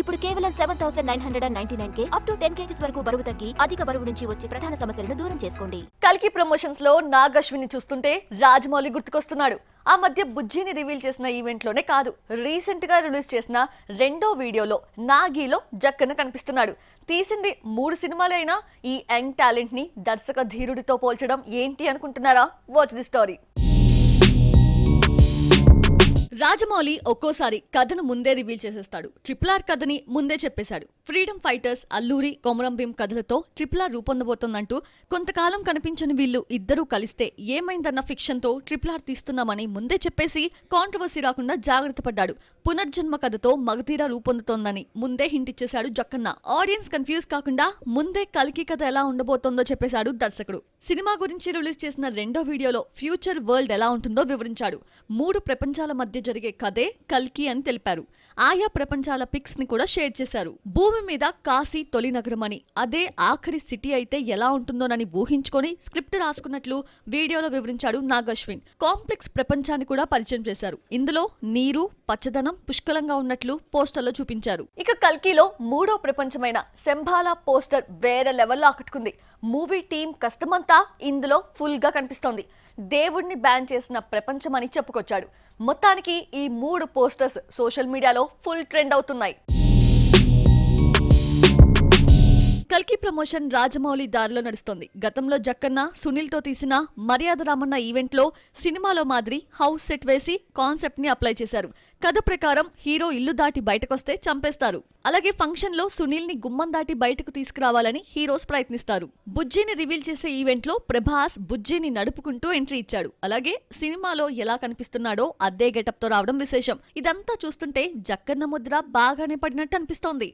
ఇప్పుడు కేవలం 7,999K up to 10 kgs వరకు బరువు తగ్గి అధిక బరువు నుంచి వచ్చే ప్రధాన సమస్యలను దూరం చేసుకోండి. కల్కి ప్రమోషన్స్ లో నాగ్ అశ్విన్ ని చూస్తుంటే రాజమౌళి గుర్తుకొస్తున్నాడు. ఆ మధ్య బుజ్జిని రివీల్ చేసిన ఈవెంట్ లోనే కాదు, రీసెంట్ గా రిలీజ్ చేసిన రెండో వీడియోలో నాగిలో జక్కన కనిపిస్తున్నాడు. తీసింది 3 సినిమాలే అయినా ఈ యంగ్ టాలెంట్ ని దర్శక ధీరుడితో పోల్చడం ఏంటి అనుకుంటున్నారా? Watch the story. రాజమౌళి ఒక్కోసారి కథను ముందే రివీల్ చేసేస్తాడు. RRR కథని ముందే చెప్పేశాడు. ఫ్రీడమ్ ఫైటర్స్, అల్లూరి, కొమరం భీం కథలతో RRR రూపొందబోతోందంటూ కొంతకాలం కనిపించని వీళ్ళు ఇద్దరూ కలిస్తే ఏమైందన్న ఫిక్షన్ తో RRR తీస్తున్నామని ముందే చెప్పేసి కాంట్రవర్సీ రాకుండా జాగ్రత్త పడ్డాడు. పునర్జన్మ కథతో మగధీర రూపొందుతోందని ముందే హింట్ ఇచ్చేశాడు జక్కన్న. ఆడియన్స్ కన్ఫ్యూజ్ కాకుండా ముందే కల్కి కథ ఎలా ఉండబోతోందో చెప్పేశాడు దర్శకుడు. సినిమా గురించి రిలీజ్ చేసిన రెండో వీడియోలో ఫ్యూచర్ వరల్డ్ ఎలా ఉంటుందో వివరించాడు. 3 ప్రపంచాల మధ్య జరిగే కథే కల్కి అని తెలిపారు. ఆయా ప్రపంచాల పిక్స్ ని కూడా షేర్ చేశారు. భూమి మీద కాశీ తొలి నగరం అని, అదే ఆఖరి సిటీ అయితే ఎలా ఉంటుందోనని ఊహించుకొని స్క్రిప్ట్ రాసుకున్నట్లు వీడియోలో వివరించాడు నాగ్ అశ్విన్. కాంప్లెక్స్ ప్రపంచాన్ని కూడా పరిచయం చేశారు. ఇందులో నీరు, పచ్చదనం పుష్కలంగా ఉన్నట్లు పోస్టర్లో చూపించారు. ఇక కల్కిలో 3వ ప్రపంచమైన శంబాలా పోస్టర్ వేరే లెవెల్లో ఆకట్టుకుంది. మూవీ టీం కష్టమంతా ఇందులో ఫుల్ గా కనిపిస్తోంది. దేవుడిని బ్యాన్ చేసిన ప్రపంచం అని చెప్పుకొచ్చాడు. మొత్తానికి ఈ 3 పోస్టర్స్ సోషల్ మీడియాలో ఫుల్ ట్రెండ్ అవుతున్నాయి. కల్కి ప్రమోషన్ రాజమౌళి దారిలో నడుస్తోంది. గతంలో జక్కన్న, సునీల్ తో తీసిన మర్యాద రామన్న ఈవెంట్ లో సినిమాలో మాదిరి హౌస్ సెట్ వేసి కాన్సెప్ట్ ని అప్లై చేశారు. కథ ప్రకారం హీరో ఇల్లు దాటి బయటకొస్తే చంపేస్తారు. అలాగే ఫంక్షన్ లో సునీల్ ని గుమ్మం దాటి బయటకు తీసుకురావాలని హీరోస్ ప్రయత్నిస్తారు. బుజ్జిని రివీల్ చేసే ఈవెంట్ లో ప్రభాస్ బుజ్జిని నడుపుకుంటూ ఎంట్రీ ఇచ్చాడు. అలాగే సినిమాలో ఎలా కనిపిస్తున్నాడో అదే గెటప్ తో రావడం విశేషం. ఇదంతా చూస్తుంటే జక్కన్న ముద్ర బాగానే పడినట్టు అనిపిస్తోంది.